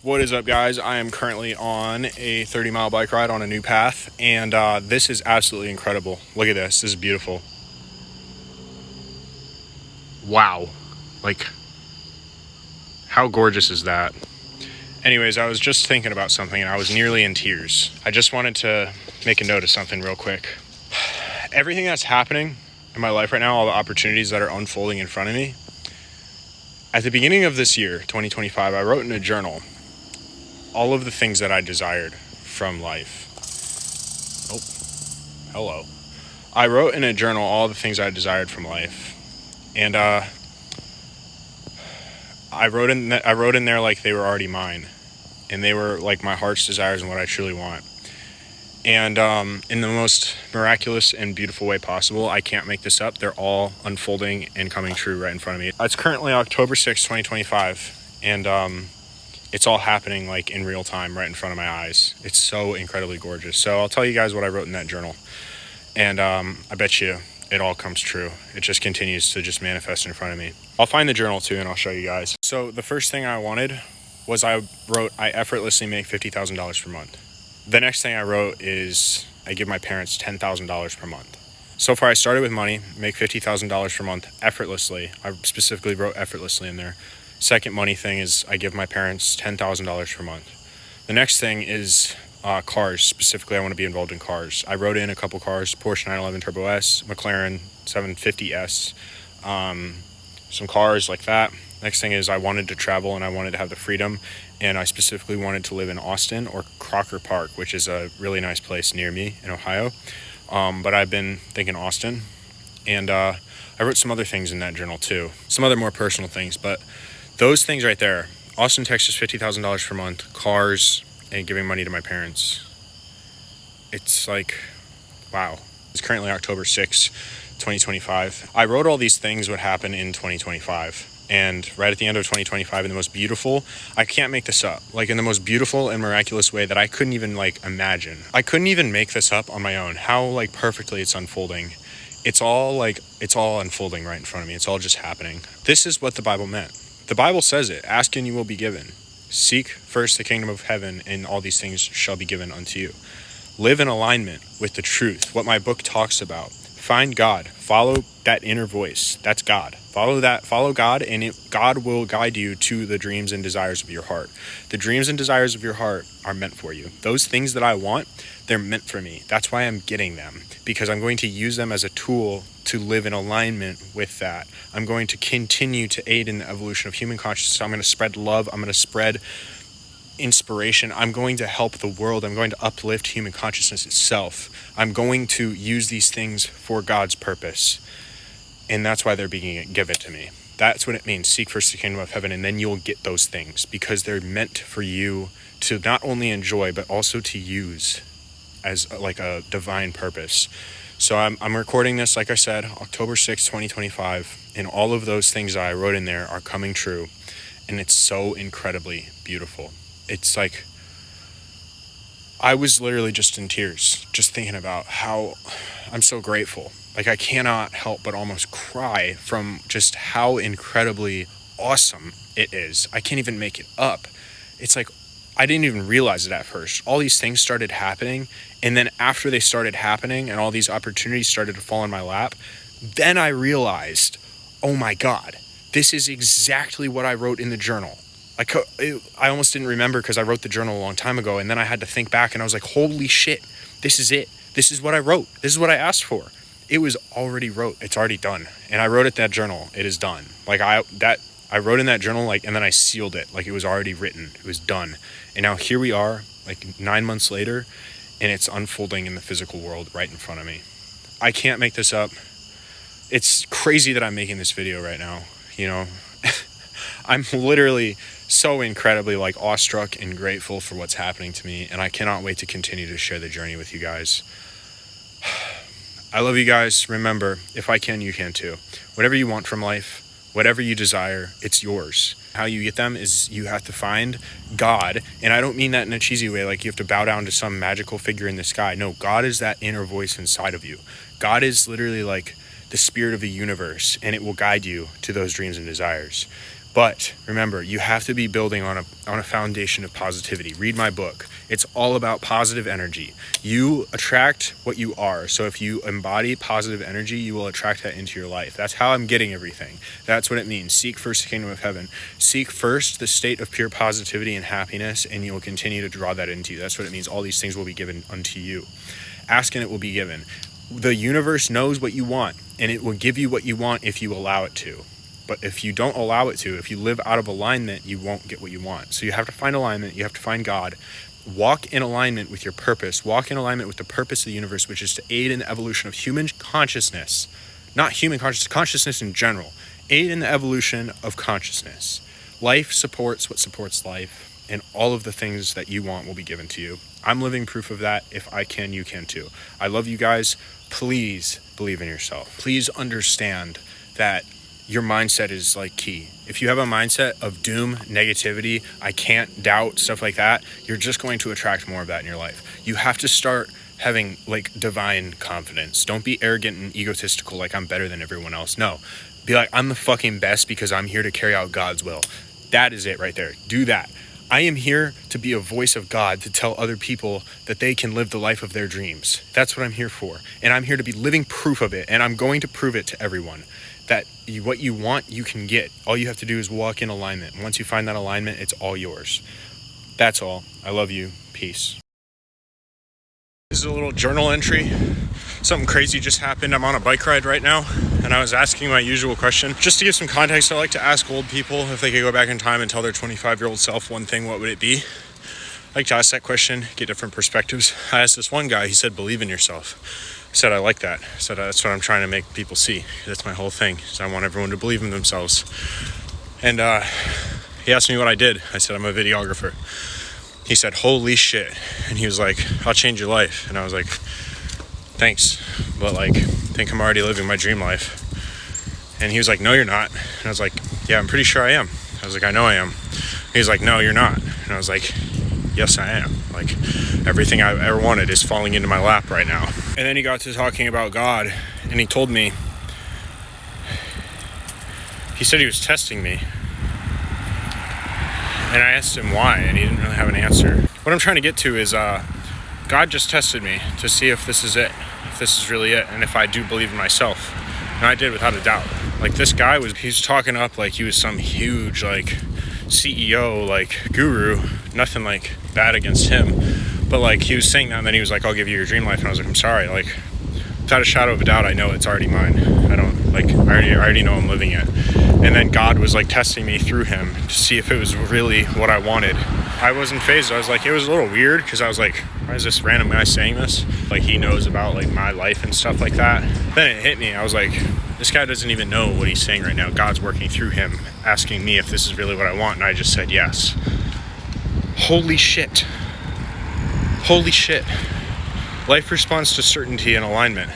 What is up, guys? I am currently on a 30-mile bike ride on a new path, and this is absolutely incredible. Look at this. This is beautiful. Wow. Like, how gorgeous is that? Anyways, I was just thinking about something, and I was nearly in tears. I just wanted to make a note of something real quick. Everything that's happening in my life right now, all the opportunities that are unfolding in front of me, at the beginning of this year, 2025, I wrote in a journal all of the things that I desired from life. Oh, hello. I wrote in a journal all the things I desired from life, and I wrote in there like they were already mine, and they were like my heart's desires and what I truly want. And in the most miraculous and beautiful way possible, I can't make this up. They're all unfolding and coming true right in front of me. It's currently October 6th, 2025, and it's all happening like in real time right in front of my eyes. It's so incredibly gorgeous. So I'll tell you guys what I wrote in that journal. And I bet you it all comes true. It just continues to just manifest in front of me. I'll find the journal too and I'll show you guys. So the first thing I wanted was I wrote, I effortlessly make $50,000 per month. The next thing I wrote is I give my parents $10,000 per month. So far I started with money, make $50,000 per month effortlessly. I specifically wrote effortlessly in there. Second money thing is I give my parents $10,000 per month. The next thing is cars. Specifically, I want to be involved in cars. I wrote in a couple cars: Porsche 911 Turbo S, McLaren 750S, some cars like that. Next thing is I wanted to travel and I wanted to have the freedom, and I specifically wanted to live in Austin or Crocker Park, which is a really nice place near me in Ohio. But I've been thinking Austin, and I wrote some other things in that journal too, some other more personal things, but those things right there: Austin, Texas, $50,000 per month, cars, and giving money to my parents. It's like, wow. It's currently October 6th, 2025. I wrote all these things would happen in 2025. And right at the end of 2025, in the most beautiful, I can't make this up, like in the most beautiful and miraculous way that I couldn't even like imagine. I couldn't even make this up on my own, how like perfectly it's unfolding. It's all unfolding right in front of me. It's all just happening. This is what the Bible meant. The Bible says it: ask and you will be given. Seek first the kingdom of heaven, and all these things shall be given unto you. Live in alignment with the truth, what my book talks about. Find God. Follow that inner voice. That's God. Follow God, and God will guide you to the dreams and desires of your heart. The dreams and desires of your heart are meant for you. Those things that I want, they're meant for me. That's why I'm getting them, because I'm going to use them as a tool to live in alignment with that. I'm going to continue to aid in the evolution of human consciousness. I'm going to spread love. I'm going to spread inspiration. I'm going to help the world. I'm going to uplift human consciousness itself. I'm going to use these things for God's purpose. And that's why they're being given to me. That's what it means. Seek first the kingdom of heaven, and then you'll get those things, because they're meant for you to not only enjoy, but also to use as like a divine purpose. So I'm recording this, like I said, October 6th, 2025, and all of those things that I wrote in there are coming true. And it's so incredibly beautiful. It's like, I was literally just in tears, just thinking about how I'm so grateful. Like, I cannot help but almost cry from just how incredibly awesome it is. I can't even make it up. It's like, I didn't even realize it at first. All these things started happening, and then after they started happening and all these opportunities started to fall in my lap, then I realized, oh my God, this is exactly what I wrote in the journal. I almost didn't remember because I wrote the journal a long time ago, and then I had to think back, and I was like, holy shit, this is it. This is what I wrote. This is what I asked for. It was already wrote. It's already done. And I wrote it that journal. It is done. Like I wrote in that journal, like, and then I sealed it. Like, it was already written. It was done. And now here we are, like 9 months later, and it's unfolding in the physical world right in front of me. I can't make this up. It's crazy that I'm making this video right now. You know, I'm literally so incredibly like awestruck and grateful for what's happening to me. And I cannot wait to continue to share the journey with you guys. I love you guys. Remember, if I can, you can too. Whatever you want from life, whatever you desire, it's yours. How you get them is you have to find God. And I don't mean that in a cheesy way, like you have to bow down to some magical figure in the sky. No, God is that inner voice inside of you. God is literally like the spirit of the universe, and it will guide you to those dreams and desires. But remember, you have to be building on a foundation of positivity. Read my book. It's all about positive energy. You attract what you are. So if you embody positive energy, you will attract that into your life. That's how I'm getting everything. That's what it means. Seek first the kingdom of heaven. Seek first the state of pure positivity and happiness, and you will continue to draw that into you. That's what it means. All these things will be given unto you. Ask and it will be given. The universe knows what you want, and it will give you what you want if you allow it to. But if you don't allow it to, if you live out of alignment, you won't get what you want. So you have to find alignment. You have to find God. Walk in alignment with your purpose. Walk in alignment with the purpose of the universe, which is to aid in the evolution of human consciousness. Not human consciousness, consciousness in general. Aid in the evolution of consciousness. Life supports what supports life, and all of the things that you want will be given to you. I'm living proof of that. If I can, you can too. I love you guys. Please believe in yourself. Please understand that your mindset is like key. If you have a mindset of doom, negativity, I can't, doubt, stuff like that, you're just going to attract more of that in your life. You have to start having like divine confidence. Don't be arrogant and egotistical like I'm better than everyone else. No, be like, I'm the fucking best because I'm here to carry out God's will. That is it right there. Do that. I am here to be a voice of God, to tell other people that they can live the life of their dreams. That's what I'm here for. And I'm here to be living proof of it. And I'm going to prove it to everyone that what you want, you can get. All you have to do is walk in alignment. Once you find that alignment, it's all yours. That's all. I love you. Peace. This is a little journal entry. Something crazy just happened. I'm on a bike ride right now, and I was asking my usual question. Just to give some context, I like to ask old people if they could go back in time and tell their 25-year-old self one thing, what would it be? I like to ask that question, get different perspectives. I asked this one guy, he said, believe in yourself. I said, I like that. I said, that's what I'm trying to make people see. That's my whole thing. So I want everyone to believe in themselves. And he asked me what I did. I said, I'm a videographer. He said, holy shit. And he was like, I'll change your life. And I was like, thanks. But like, I think I'm already living my dream life. And he was like, no, you're not. And I was like, yeah, I'm pretty sure I am. I was like, I know I am. He was like, no, you're not. And I was like, yes, I am. Like, everything I've ever wanted is falling into my lap right now. And then he got to talking about God, and he told me, he said he was testing me. And I asked him why, and he didn't really have an answer. What I'm trying to get to is, God just tested me to see if this is it, if this is really it, and if I do believe in myself. And I did, without a doubt. Like, this guy he's talking up like he was some huge, like, CEO, like, guru. Nothing, like, bad against him. But, like, he was saying that, and then he was like, I'll give you your dream life. And I was like, I'm sorry. Like, without a shadow of a doubt, I know it's already mine. I don't, like, I already know I'm living it. And then God was, like, testing me through him to see if it was really what I wanted. I wasn't phased. I was like, it was a little weird, because I was like, why is this random guy saying this? Like, he knows about, like, my life and stuff like that. Then it hit me. I was like, this guy doesn't even know what he's saying right now. God's working through him, asking me if this is really what I want. And I just said yes. Holy shit. Holy shit. Life responds to certainty and alignment.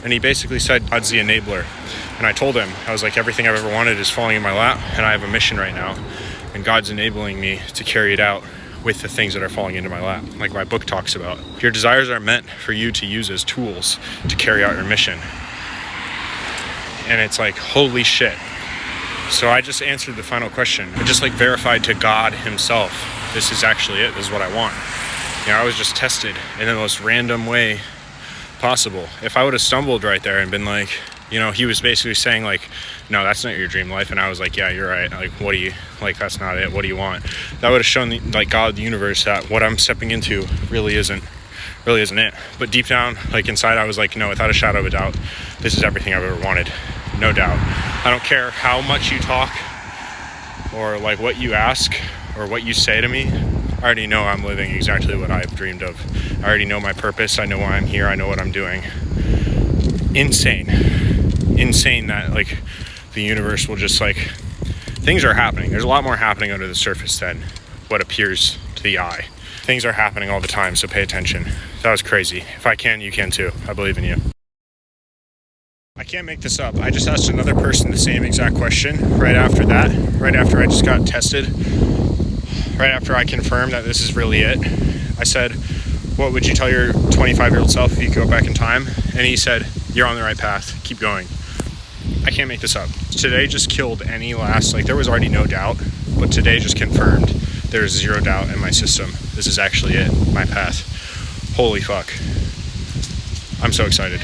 And he basically said, God's the enabler. And I told him, I was like, everything I've ever wanted is falling in my lap, and I have a mission right now. And God's enabling me to carry it out with the things that are falling into my lap, like my book talks about. Your desires are meant for you to use as tools to carry out your mission. And it's like, holy shit. So I just answered the final question. I just like verified to God himself, this is actually it, this is what I want. You know, I was just tested in the most random way possible. If I would have stumbled right there and been like, you know, he was basically saying like, no, that's not your dream life. And I was like, yeah, you're right. Like, what do you, like, that's not it. What do you want? That would have shown like God, the universe, that what I'm stepping into really isn't it. But deep down, like inside, I was like, no, without a shadow of a doubt, this is everything I've ever wanted. No doubt. I don't care how much you talk or like what you ask or what you say to me. I already know I'm living exactly what I've dreamed of. I already know my purpose. I know why I'm here. I know what I'm doing. Insane that like the universe will just like, things are happening. There's a lot more happening under the surface than what appears to the eye. Things are happening all the time, so pay attention. That was crazy. If I can, you can too. I believe in you. I can't make this up. I just asked another person the same exact question right after that, right after I just got tested, right after I confirmed that this is really it. I said, what would you tell your 25-year-old self if you could go back in time? And he said, you're on the right path. Keep going. I can't make this up. Today just killed any last, like there was already no doubt, but today just confirmed there's 0 doubt in my system. This is actually it, my path. Holy fuck. I'm so excited.